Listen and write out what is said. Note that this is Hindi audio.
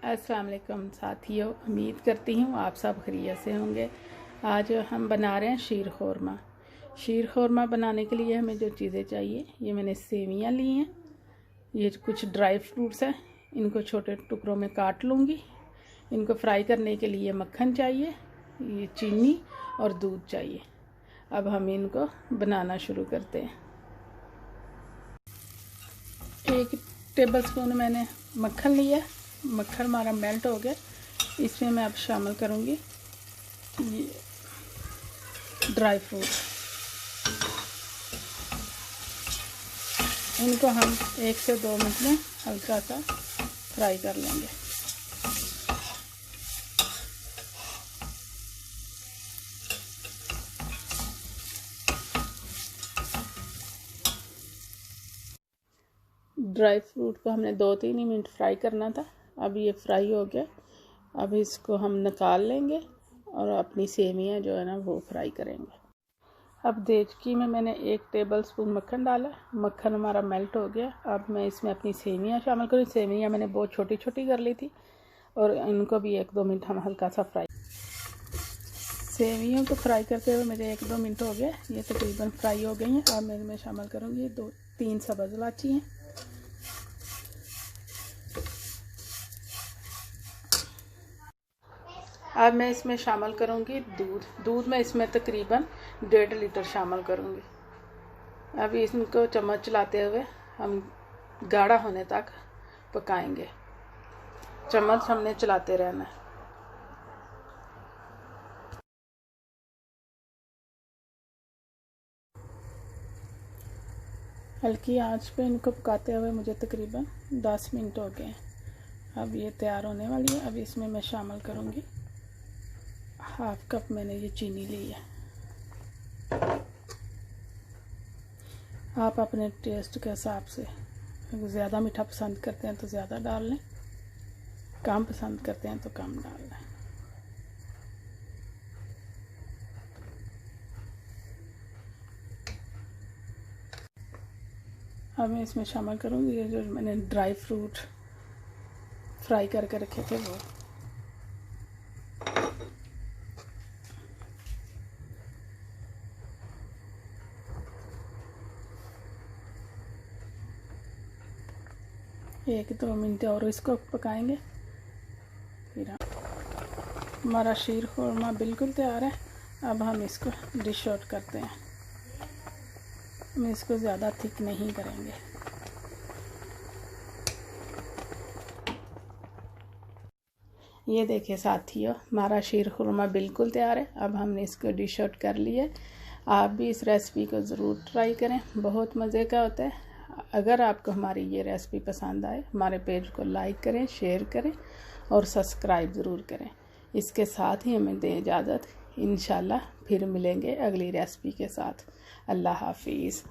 अस्सलाम वालेकुम साथियों, उम्मीद करती हूँ आप सब खैरियत से होंगे। आज हम बना रहे हैं शीर ख़ोरमा। शीर ख़ोरमा बनाने के लिए हमें जो चीज़ें चाहिए, ये मैंने सेवियाँ ली हैं, ये कुछ ड्राई फ्रूट्स हैं, इनको छोटे टुकड़ों में काट लूँगी। इनको फ्राई करने के लिए मक्खन चाहिए, ये चीनी और दूध चाहिए। अब हम इनको बनाना शुरू करते हैं। 1 टेबलस्पून मैंने मक्खन लिया, मक्खन हमारा मेल्ट हो गया। इसमें मैं अब शामिल करूँगी ये ड्राई फ्रूट। इनको हम 1 से 2 मिनट में हल्का सा फ्राई कर लेंगे। ड्राई फ्रूट को हमने 2-3 मिनट फ्राई करना था। अब ये फ्राई हो गया। अब इसको हम निकाल लेंगे और अपनी सेवियाँ जो है ना वो फ्राई करेंगे। अब देचकी में मैंने 1 टेबलस्पून मक्खन डाला। मक्खन हमारा मेल्ट हो गया। अब मैं इसमें अपनी सेवियाँ शामिल करूँ। सेवियाँ मैंने बहुत छोटी छोटी कर ली थी और इनको भी 1-2 मिनट हम हल्का सा फ्राई। सेवियों को फ्राई करते हुए मेरे 1-2 मिनट हो गए। ये तकरीबन फ्राई हो गई हैं। अब मैं इनमें शामिल करूँगी 2-3 सब्ज़ इलायची हैं। अब मैं इसमें शामिल करूँगी दूध मैं इसमें तकरीबन 1.5 लीटर शामिल करूँगी। अब इनको चम्मच चलाते हुए हम गाढ़ा होने तक पकाएंगे। चम्मच हमने चलाते रहना है। हल्की आंच पे इनको पकाते हुए मुझे तकरीबन 10 मिनट हो गए। अब ये तैयार होने वाली है। अब इसमें मैं शामिल करूँगी 1/2 कप मैंने ये चीनी ली है। आप अपने टेस्ट के हिसाब से, अगर ज़्यादा मीठा पसंद करते हैं तो ज़्यादा डाल लें, कम पसंद करते हैं तो कम डाल लें। अब मैं इसमें शामिल करूँगी जो मैंने ड्राई फ्रूट फ्राई करके रखे थे वो। एक 2 मिनट और इसको पकाएंगे। फिर हमारा शीर ख़ोरमा बिल्कुल तैयार है। अब हम इसको डिश आउट करते हैं। हम इसको ज़्यादा थिक नहीं करेंगे। ये देखिए साथियों, हमारा शीर ख़ोरमा बिल्कुल तैयार है। अब हमने इसको डिश आउट कर लिया। आप भी इस रेसिपी को ज़रूर ट्राई करें, बहुत मज़े का होता है। अगर आपको हमारी ये रेसिपी पसंद आए, हमारे पेज को लाइक करें, शेयर करें और सब्सक्राइब ज़रूर करें। इसके साथ ही हमें दें इजाज़त। इंशाल्लाह फिर मिलेंगे अगली रेसिपी के साथ। अल्लाह हाफिज़।